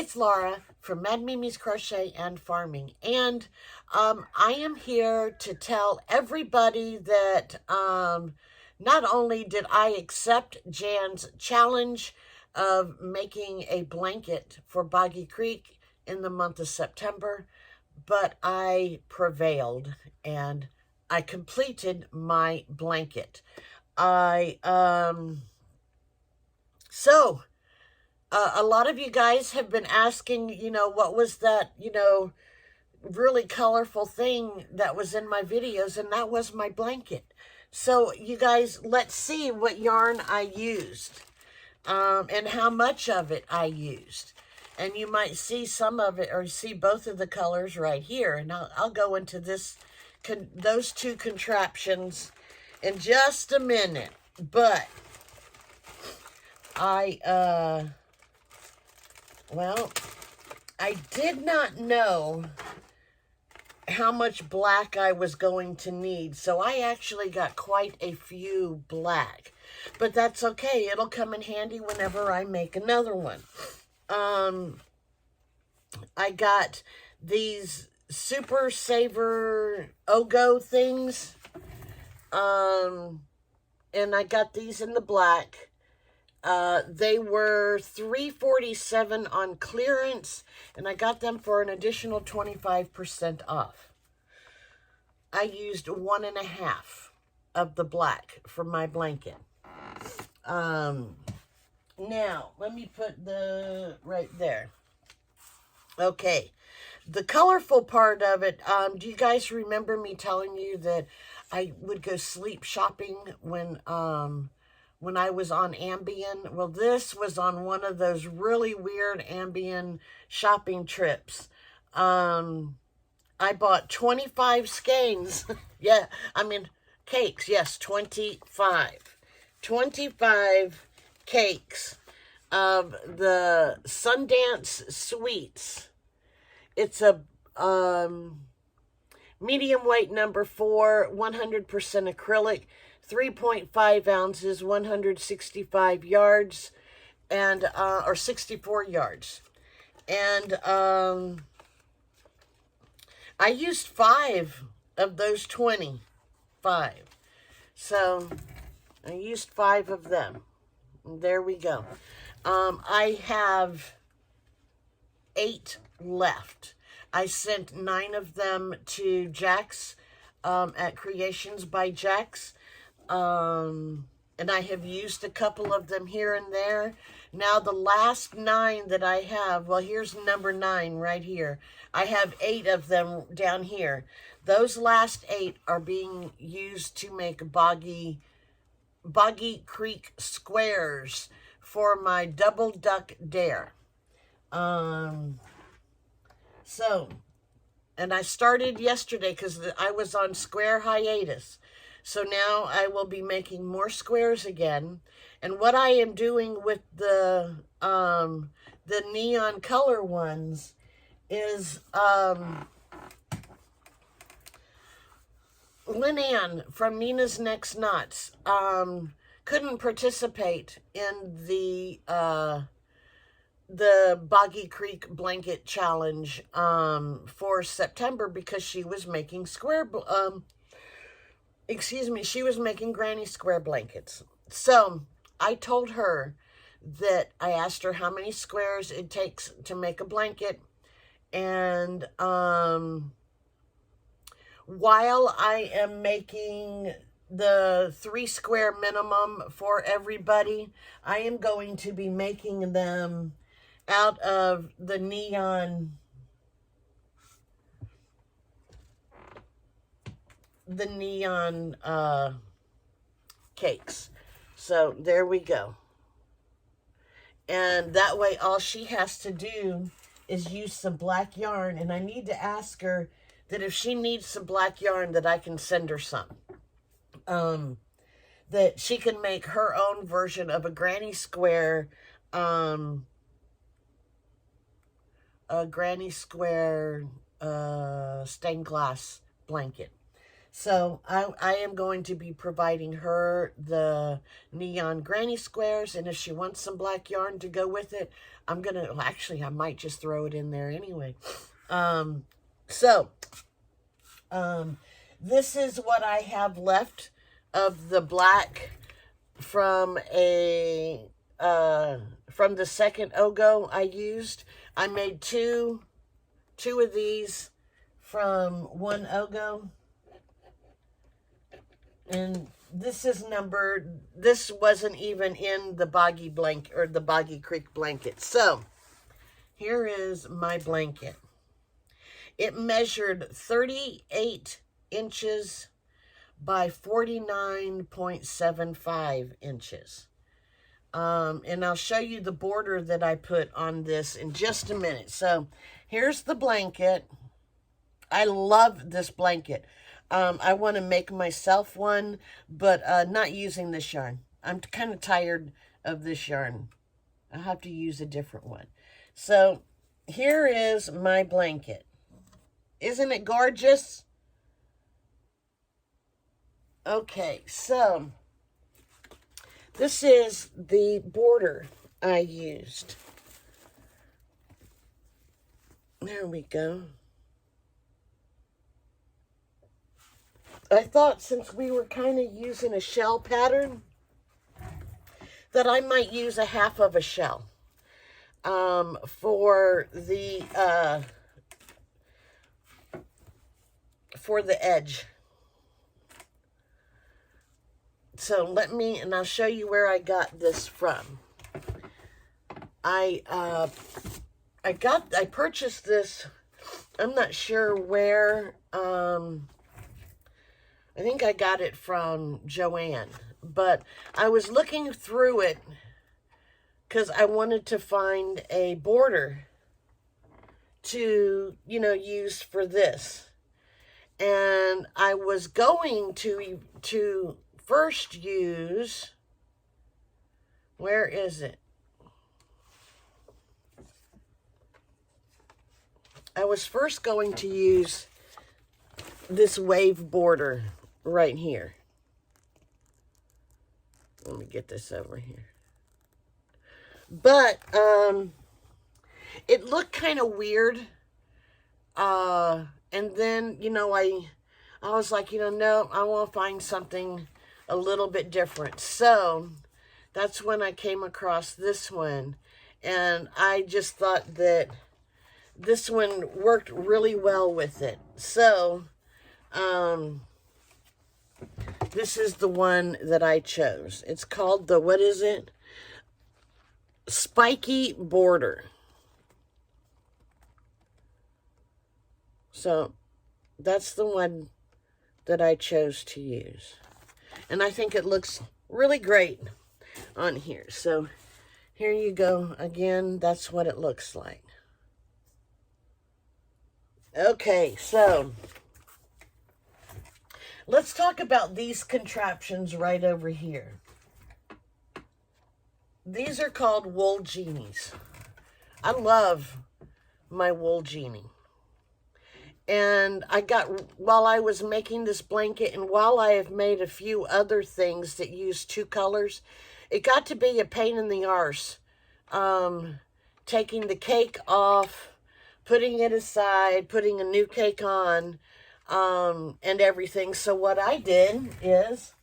It's Laura from Mad Mimi's Crochet and Farming, and I am here to tell everybody that not only did I accept Jan's challenge of making a blanket for Boggy Creek in the month of September, but I prevailed and I completed my blanket. A lot of you guys have been asking, what was that, really colorful thing that was in my videos, and that was my blanket. So you guys, let's see what yarn I used, and how much of it I used. And you might see some of it, or see both of the colors right here. And I'll go into those two contraptions in just a minute. But I did not know how much black I was going to need, so I actually got quite a few black. But that's okay. It'll come in handy whenever I make another one. I got these Super Saver Ogo things, and I got these in the black. They were $3.47 on clearance, and I got them for an additional 25% off. I used 1.5 of the black for my blanket. Now, let me put the right there. Okay, the colorful part of it, do you guys remember me telling you that I would go sleep shopping when I was on Ambien? Well, this was on one of those really weird Ambien shopping trips. I bought 25 skeins. Yeah, I mean, cakes. Yes, 25. 25 cakes of the Sundance Sweets. It's a medium weight number 4, 100% acrylic, 3.5 ounces, 165 yards, and or 64 yards. And I used 5 of those 25. So I used 5 of them. There we go. I have 8 left. I sent 9 of them to Jack's at Creations by Jack's. And I have used a couple of them here and there. Now the last 9 that I have, well, here's number 9 right here. I have 8 of them down here. Those last 8 are being used to make Boggy Creek squares for my Double Duck Dare. So, and I started yesterday because I was on square hiatus. So now I will be making more squares again. And what I am doing with the neon color ones is Lynn Ann from Nina's Next Knots couldn't participate in the Boggy Creek Blanket Challenge for September because she was making she was making granny square blankets. So I told her that I asked her how many squares it takes to make a blanket. And while I am making the 3 square minimum for everybody, I am going to be making them out of the neon cakes. So there we go. And that way all she has to do is use some black yarn, and I need to ask her that if she needs some black yarn that I can send her some. That she can make her own version of a granny square stained glass blanket. So I am going to be providing her the neon granny squares, and if she wants some black yarn to go with it, I'm going to, actually, I might just throw it in there anyway. So this is what I have left of the black from from the second Ogo I used. I made two of these from one Ogo. And this is numbered. This wasn't even in the Boggy Blanket or the Boggy Creek Blanket. So here is my blanket. It measured 38 inches by 49.75 inches. And I'll show you the border that I put on this in just a minute. So here's the blanket. I love this blanket. I want to make myself one, but not using this yarn. I'm kind of tired of this yarn. I'll have to use a different one. So here is my blanket. Isn't it gorgeous? Okay, so this is the border I used. There we go. I thought since we were kind of using a shell pattern that I might use a half of a shell for the edge. So and I'll show you where I got this from. I purchased this, I'm not sure where, I think I got it from Joanne, but I was looking through it because I wanted to find a border to, use for this. And I was going to first use, where is it? I was first going to use this wave border right here. Let me get this over here. But it looked kind of weird. And then, I was like, no, I want to find something a little bit different. So that's when I came across this one. And I just thought that this one worked really well with it. So this is the one that I chose. It's called the, what is it? Spiky Border. So that's the one that I chose to use. And I think it looks really great on here. So here you go. Again, that's what it looks like. Okay, so let's talk about these contraptions right over here. These are called Wool Jeanies. I love my Wool Jeanie. And while I was making this blanket, and while I have made a few other things that use two colors, it got to be a pain in the arse. Taking the cake off, putting it aside, putting a new cake on, and everything. So what I did is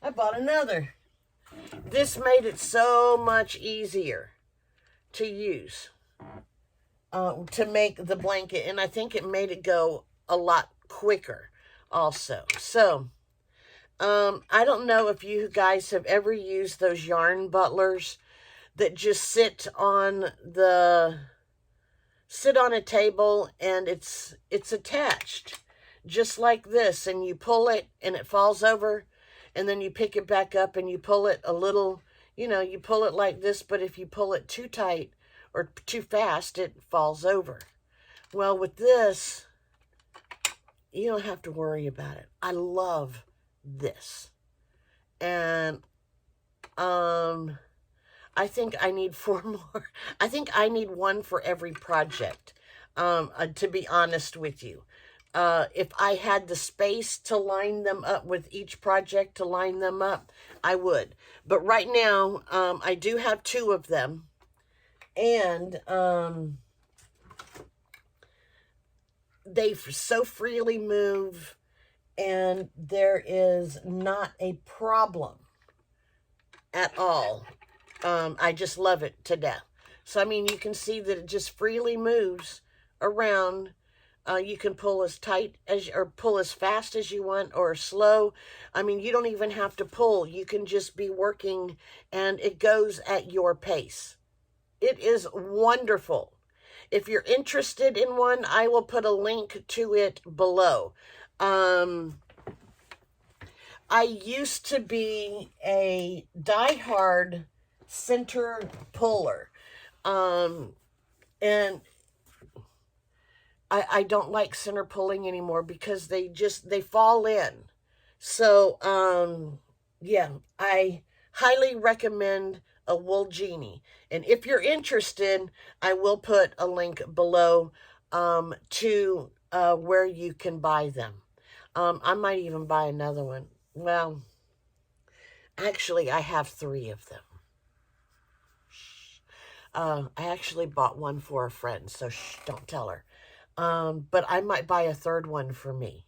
I bought another. This made it so much easier to use, to make the blanket. And I think it made it go a lot quicker also. So, I don't know if you guys have ever used those yarn butlers that just sit on a table, and it's attached just like this, and you pull it and it falls over, and then you pick it back up and you pull it a little, you pull it like this, but if you pull it too tight or too fast, it falls over. Well, with this, you don't have to worry about it. I love this. And I think I need 4 more. I think I need one for every project, to be honest with you. If I had the space to line them up with each project to line them up, I would. But right now, I do have 2 of them. And they so freely move, and there is not a problem at all. I just love it to death. So, I mean, you can see that it just freely moves around. You can pull as tight as, or pull as fast as you want, or slow. I mean, you don't even have to pull. You can just be working, and it goes at your pace. It is wonderful. If you're interested in one, I will put a link to it below. I used to be a diehard center puller. And I don't like center pulling anymore because they fall in. So, yeah, I highly recommend a Wool Jeanie. And if you're interested, I will put a link below to where you can buy them. I might even buy another one. Well, actually, I have 3 of them. I actually bought one for a friend, so shh, don't tell her. But I might buy a 3rd one for me.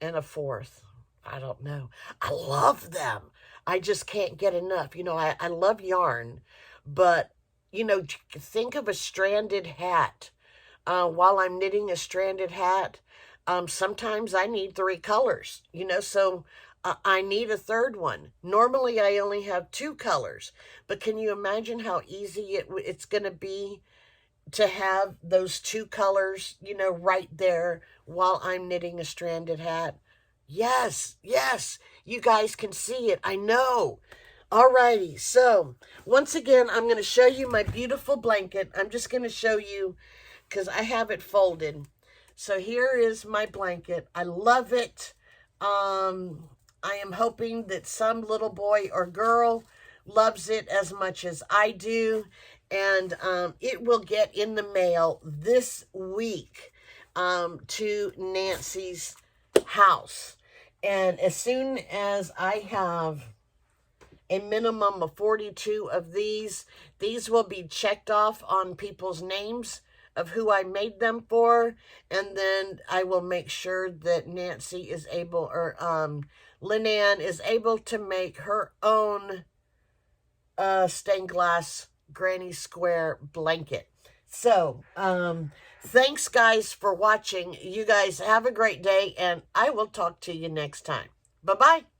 And a 4th. I don't know. I love them. I just can't get enough. You know, I love yarn. But, you know, think of a stranded hat. While I'm knitting a stranded hat, sometimes I need 3 colors. You know, so I need a 3rd one. Normally, I only have 2 colors. But can you imagine how easy it's going to be to have those 2 colors, you know, right there while I'm knitting a stranded hat? Yes, yes, you guys can see it. I know. Alrighty, so once again, I'm going to show you my beautiful blanket. I'm just going to show you because I have it folded. So here is my blanket. I love it. I am hoping that some little boy or girl loves it as much as I do. And it will get in the mail this week to Nancy's house. And as soon as I have a minimum of 42 of these will be checked off on people's names of who I made them for. And then I will make sure that Nancy is able, or Lynanne is able to make her own stained glass granny square blanket. So, thanks guys for watching. You guys have a great day, and I will talk to you next time. Bye-bye.